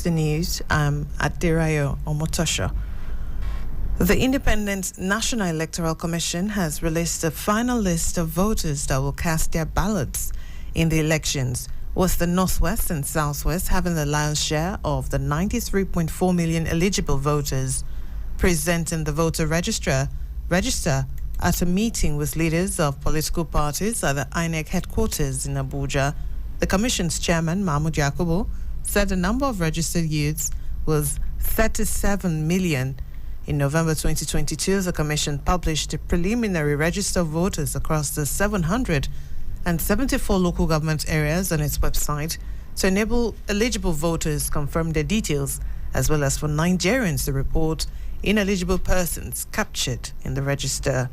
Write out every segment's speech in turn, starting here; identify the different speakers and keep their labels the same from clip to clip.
Speaker 1: BBC News. I'm Adirayo Omotosho. The Independent National Electoral Commission has released a final list of voters that will cast their ballots in the elections, with the Northwest and Southwest having the lion's share of the 93.4 million eligible voters. Presenting the voter register at a meeting with leaders of political parties at the INEC headquarters in Abuja, the Commission's chairman, Mahmoud Yakubu, said the number of registered youths was 37 million. In November 2022, the Commission published a preliminary register of voters across the 774 local government areas on its website to enable eligible voters confirm their details, as well as for Nigerians to report ineligible persons captured in the register.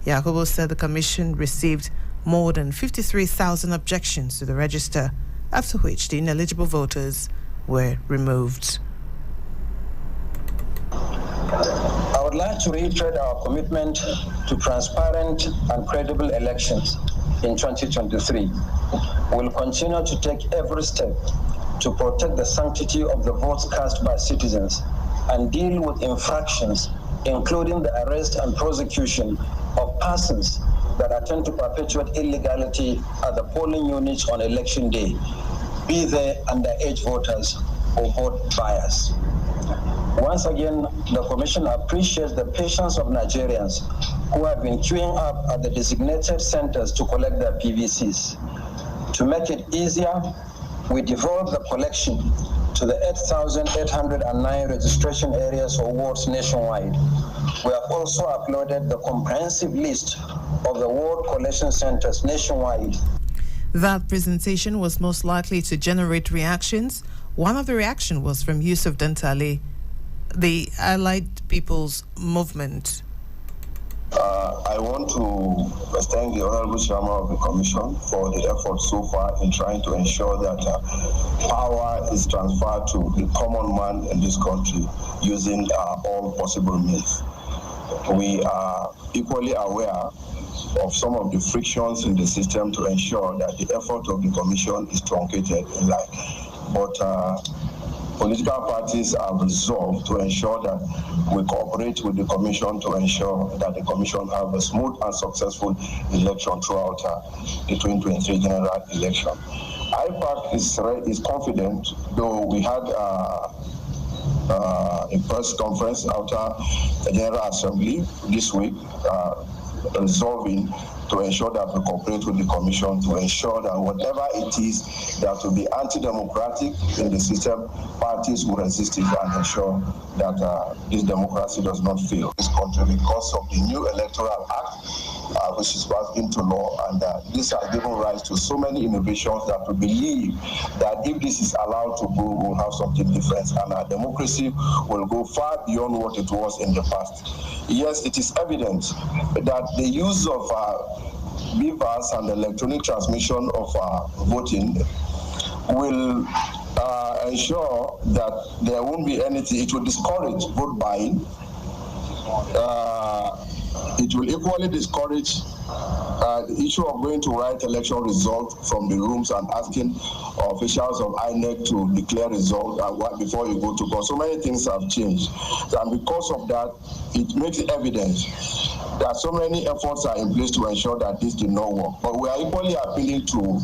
Speaker 1: Yakubu said the Commission received more than 53,000 objections to the register, after which the ineligible voters were removed.
Speaker 2: I would like to reiterate our commitment to transparent and credible elections in 2023. We'll continue to take every step to protect the sanctity of the votes cast by citizens and deal with infractions, including the arrest and prosecution of persons that attempt to perpetuate illegality at the polling units on election day, be they underage voters or vote buyers. Once again, the Commission appreciates the patience of Nigerians who have been queuing up at the designated centers to collect their PVCs. To make it easier, we devolved the collection to the 8,809 registration areas for wards nationwide. We have also uploaded the comprehensive list of the ward collection centers nationwide.
Speaker 1: That presentation was most likely to generate reactions. One of the reactions was from Yusuf Dantale, the Allied People's Movement.
Speaker 3: I want to thank the Honorable Chairman of the Commission for the effort so far in trying to ensure that power is transferred to the common man in this country using all possible means. We are equally aware of some of the frictions in the system to ensure that the effort of the Commission is truncated in life. But political parties are resolved to ensure that we cooperate with the Commission to ensure that the Commission have a smooth and successful election throughout the 2023 general election. IPAC is confident, though we had a press conference after the General Assembly this week, resolving to ensure that we cooperate with the Commission to ensure that whatever it is that will be anti-democratic in the system, parties will resist it and ensure that this democracy does not fail. This country, because of the new Electoral Act, which is passed into law, and this has given rise to so many innovations that we believe that if this is allowed to go, we'll have something different, and our democracy will go far beyond what it was in the past. Yes, it is evident that the use of beavers and electronic transmission of voting will ensure that there won't be anything. It will discourage vote buying. It will equally discourage the issue of going to write election results from the rooms and asking officials of INEC to declare results before you go to court. So many things have changed. And because of that, it makes it evident that so many efforts are in place to ensure that this did not work. But we are equally appealing to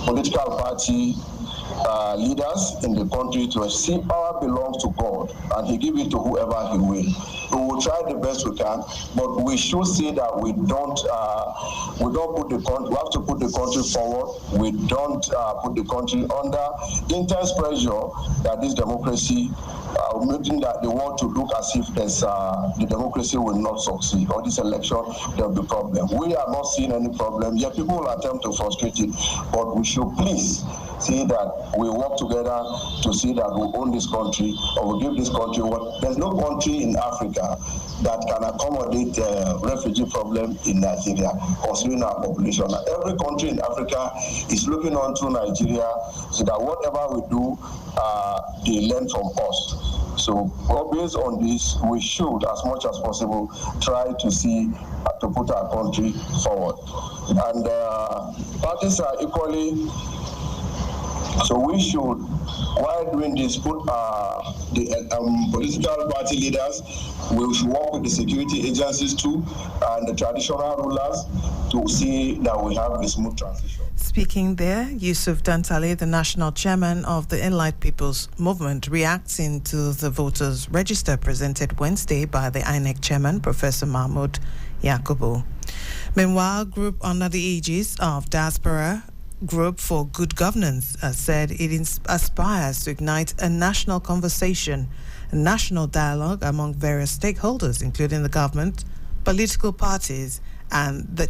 Speaker 3: political party leaders in the country to see power belongs to God, and He give it to whoever He will. We will try the best we can, but we should see that we don't put the country. We have to put the country forward. We don't put the country under intense pressure that this democracy, making that the world to look as if the democracy will not succeed, or this election there will be problem. We are not seeing any problem. Yet people will attempt to frustrate it, but we should please see that we work together to see that we own this country, or we give this country what. There's no country in Africa that can accommodate the refugee problem in Nigeria, considering our population. Every country in Africa is looking on to Nigeria so that whatever we do, they learn from us. So based on this, we should, as much as possible, try to see to put our country forward. And parties are equally. So we should While doing this, put the political party leaders, we should work with the security agencies too, and the traditional rulers to see that we have a smooth transition.
Speaker 1: Speaking there, Yusuf Dantale, the national chairman of the Enlightened People's Movement, reacting to the voters' register presented Wednesday by the INEC chairman, Professor Mahmoud Yakubu. Meanwhile, group under the aegis of Diaspora Group for Good Governance said it aspires to ignite a national conversation, a national dialogue among various stakeholders, including the government, political parties, and the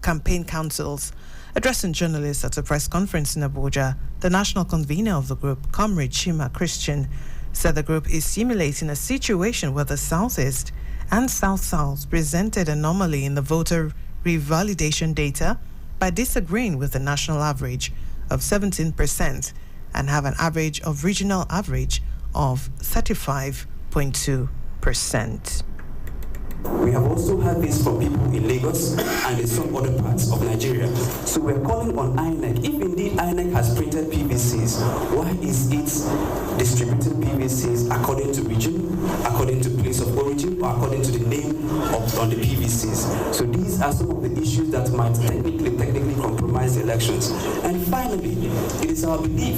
Speaker 1: campaign councils. Addressing journalists at a press conference in Abuja, the national convener of the group, Comrade Shima Christian, said the group is simulating a situation where the Southeast and South-South presented anomaly in the voter revalidation data by disagreeing with the national average of 17% and have an average of regional average of 35.2%.
Speaker 4: We have also had this from people in Lagos and in some other parts of Nigeria. So we're calling on INEC. If indeed INEC has printed PVCs, why is it distributing PVCs according to region, according to place of origin, or according to the name on the PVCs? So these are some of the issues that might technically compromise the elections. And finally, it is our belief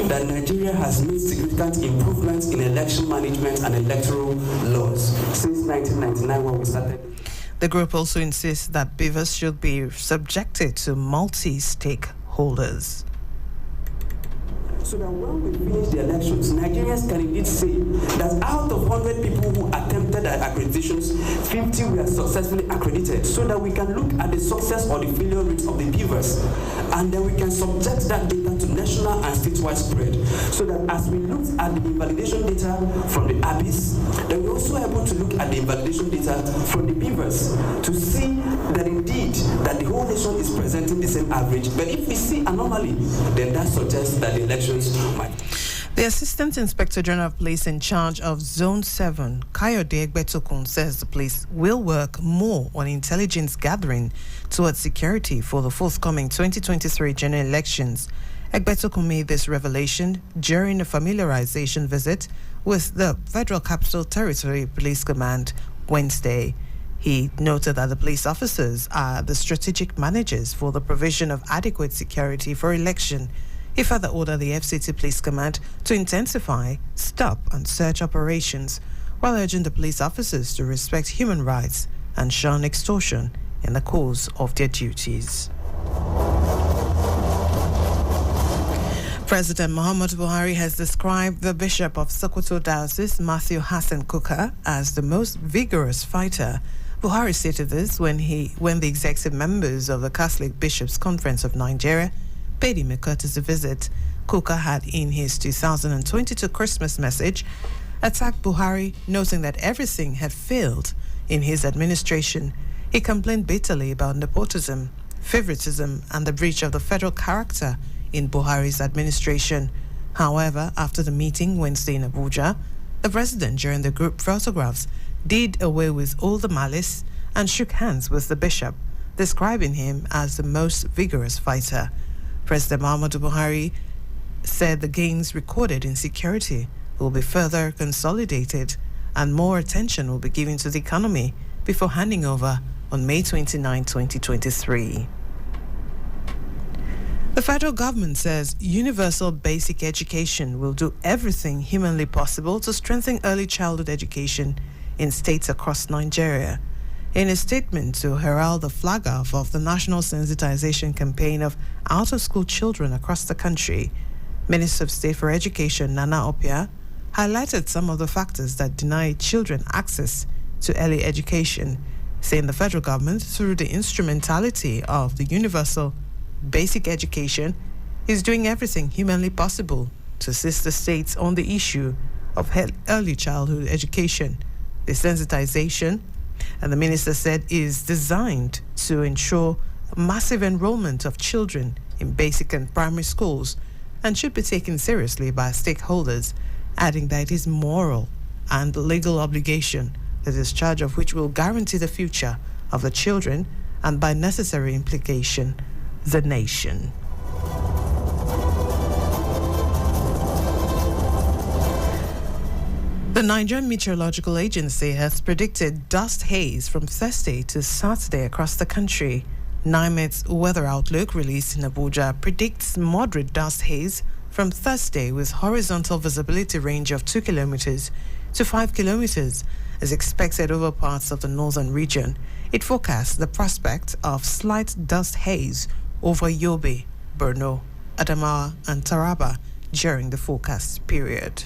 Speaker 4: that Nigeria has made significant improvements in election management and electoral laws since 1999 when we started.
Speaker 1: The group also insists that beavers should be subjected to multi-stakeholders.
Speaker 4: So that when we finish the elections, Nigerians can indeed say that out of 100 people who attempted accreditations, 50 were successfully accredited, so that we can look at the success or the failure rates of the beavers, and then we can subject that data to national and statewide spread, so that as we looked at the invalidation data from the abyss, then we're also able to look at the invalidation data from the beavers to see that indeed that the whole nation is presenting the same average. But if we see anomaly, then that suggests that the elections might.
Speaker 1: The Assistant Inspector General of Police in charge of Zone 7, Kayode Egbetokun, says the police will work more on intelligence gathering towards security for the forthcoming 2023 general elections. Egbetokun made this revelation during a familiarization visit with the Federal Capital Territory Police Command Wednesday. He noted that the police officers are the strategic managers for the provision of adequate security for election. He further ordered the FCT Police Command to intensify, stop and search operations while urging the police officers to respect human rights and shun extortion in the course of their duties. President Muhammadu Buhari has described the Bishop of Sokoto Diocese, Matthew Hassan Kuka, as the most vigorous fighter. Buhari stated this when the executive members of the Catholic Bishops' Conference of Nigeria paid him a courtesy visit. Kuka had, in his 2022 Christmas message, attacked Buhari, noting that everything had failed in his administration. He complained bitterly about nepotism, favoritism, and the breach of the federal character in Buhari's administration. However, after the meeting Wednesday in Abuja, the president, during the group photographs, did away with all the malice and shook hands with the bishop, describing him as the most vigorous fighter. President Muhammadu Buhari said the gains recorded in security will be further consolidated and more attention will be given to the economy before handing over on May 29, 2023. The federal government says universal basic education will do everything humanly possible to strengthen early childhood education in states across Nigeria. In a statement to herald the flag off of the national sensitization campaign of out-of-school children across the country, Minister of State for Education Nana Opia highlighted some of the factors that deny children access to early education, saying the federal government, through the instrumentality of the universal basic education, is doing everything humanly possible to assist the states on the issue of early childhood education. The sensitization, and the minister said, is designed to ensure massive enrollment of children in basic and primary schools and should be taken seriously by stakeholders, adding that it is moral and legal obligation, the discharge of which will guarantee the future of the children and, by necessary implication, the nation. The Nigerian Meteorological Agency has predicted dust haze from Thursday to Saturday across the country. NIMET's weather outlook released in Abuja predicts moderate dust haze from Thursday with horizontal visibility range of 2 kilometers to 5 kilometers is expected over parts of the northern region. It forecasts the prospect of slight dust haze over Yobe, Borno, Adamawa and Taraba during the forecast period.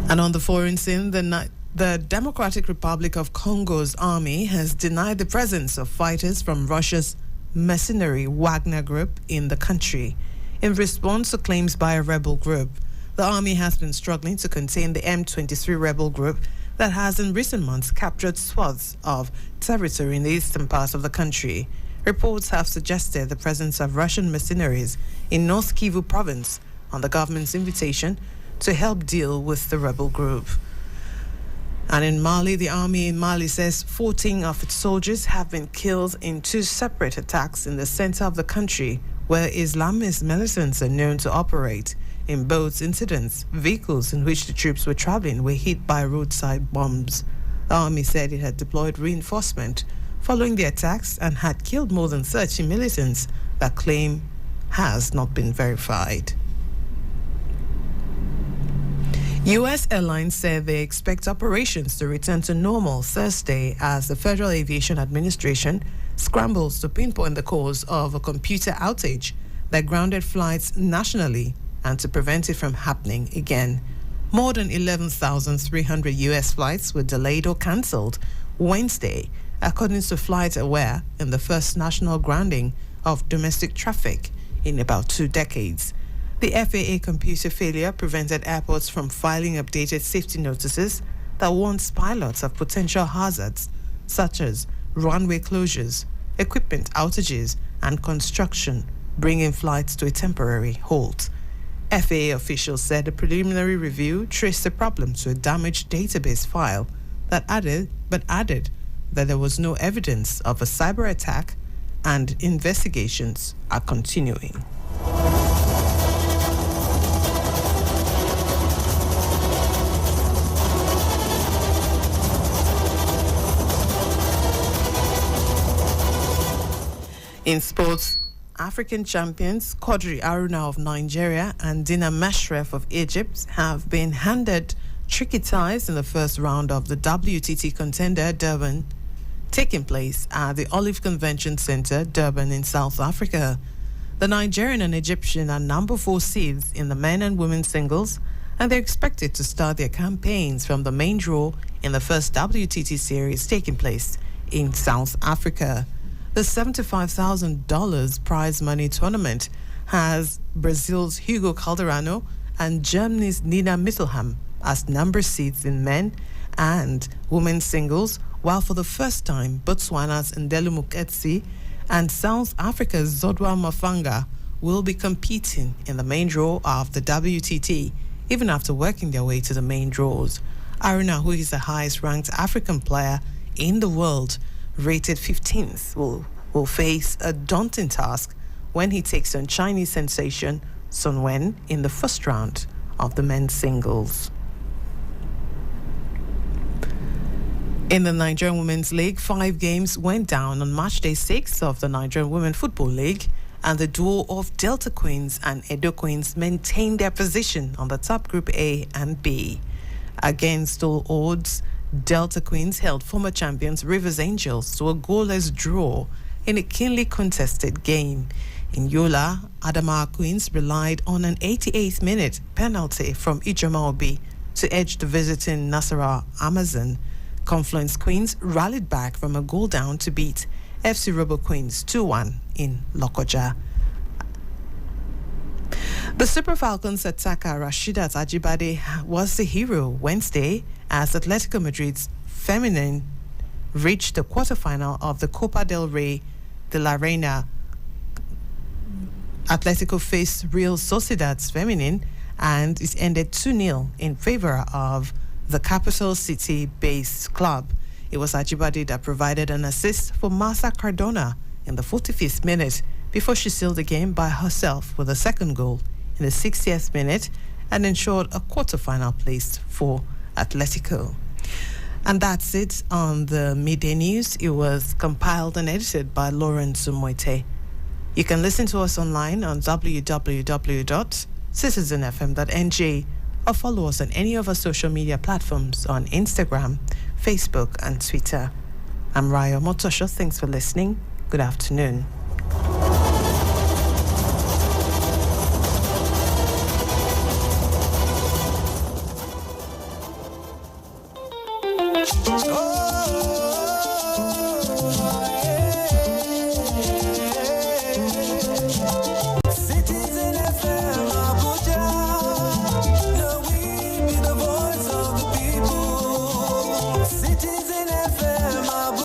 Speaker 1: And on the foreign scene, the Democratic Republic of Congo's army has denied the presence of fighters from Russia's mercenary Wagner group in the country. In response to claims by a rebel group, the army has been struggling to contain the M23 rebel group that has in recent months captured swaths of territory in the eastern part of the country. Reports have suggested the presence of Russian mercenaries in North Kivu province on the government's invitation to help deal with the rebel group. And in Mali, the army in Mali says 14 of its soldiers have been killed in 2 separate attacks in the center of the country where Islamist militants are known to operate. In both incidents, vehicles in which the troops were traveling were hit by roadside bombs. The army said it had deployed reinforcement following the attacks and had killed more than 30 militants. That claim has not been verified. U.S. airlines said they expect operations to return to normal Thursday as the Federal Aviation Administration scrambles to pinpoint the cause of a computer outage that grounded flights nationally and to prevent it from happening again. More than 11,300 U.S. flights were delayed or cancelled Wednesday, according to FlightAware, in the first national grounding of domestic traffic in about 2 decades. The FAA computer failure prevented airports from filing updated safety notices that warns pilots of potential hazards, such as runway closures, equipment outages, and construction, bringing flights to a temporary halt. FAA officials said a preliminary review traced the problem to a damaged database file that added that there was no evidence of a cyber attack and investigations are continuing. In sports, African champions Quadri Aruna of Nigeria and Dina Meshref of Egypt have been handed tricky ties in the first round of the WTT Contender Durban, taking place at the Olive Convention Center, Durban in South Africa. The Nigerian and Egyptian are number 4 seeds in the men and women's singles, and they're expected to start their campaigns from the main draw in the first WTT series taking place in South Africa. The $75,000 prize money tournament has Brazil's Hugo Calderano and Germany's Nina Mittelham as number seeds in men and women's singles, while for the first time Botswana's Ndelu Muketsi and South Africa's Zodwa Mafanga will be competing in the main draw of the WTT, even after working their way to the main draws. Aruna, who is the highest ranked African player in the world, rated 15th, will face a daunting task when he takes on Chinese sensation Sun Wen in the first round of the men's singles. In the Nigerian Women's League, 5 games went down on match day 6 of the Nigerian Women Football League, and the duo of Delta Queens and Edo Queens maintained their position on the top Group A and B. Against all odds, Delta Queens held former champions Rivers Angels to a goalless draw in a keenly contested game. In Yola, Adamawa Queens relied on an 88th minute penalty from Ijoma Obi to edge the visiting Nasarawa Amazon. Confluence Queens rallied back from a goal down to beat FC Robo Queens 2-1 in Lokoja. The Super Falcons attacker Rasheedat Ajibade was the hero Wednesday as Atletico Madrid's feminine reached the quarterfinal of the Copa del Rey de la Reina. Atletico faced Real Sociedad's feminine and it ended 2-0 in favor of the capital city-based club. It was Ajibade that provided an assist for Martha Cardona in the 45th minute before she sealed the game by herself with a second goal in the 60th minute and ensured a quarter-final place for Atletico. And that's it on the midday news. It was compiled and edited by Lawrence Zumoite. You can listen to us online on www.citizenfm.ng or follow us on any of our social media platforms on Instagram, Facebook, and Twitter. I'm Raya Motosho. Thanks for listening. Good afternoon.